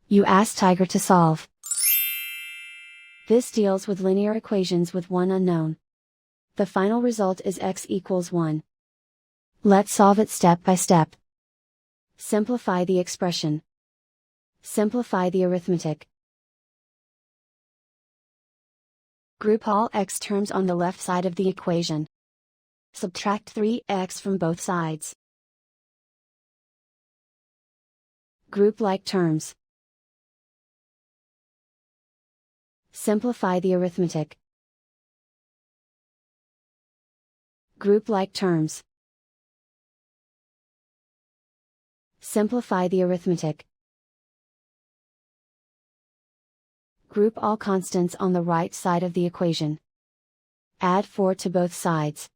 You ask Tiger to solve. This deals with linear equations with one unknown. The final result is x equals 1. Let's solve it step by step. Simplify the expression. Simplify the arithmetic. Group all x terms on the left side of the equation. Subtract 3x from both sides. Group like terms. Simplify the arithmetic. Group like terms. Simplify the arithmetic. Group all constants on the right side of the equation. Add 4 to both sides.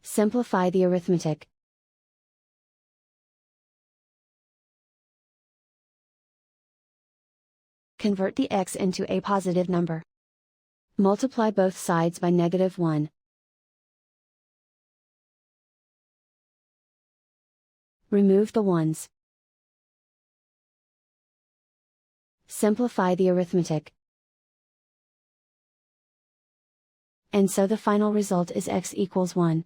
Simplify the arithmetic. Convert the x into a positive number. Multiply both sides by -1. Remove the ones. Simplify the arithmetic. And so the final result is x equals 1.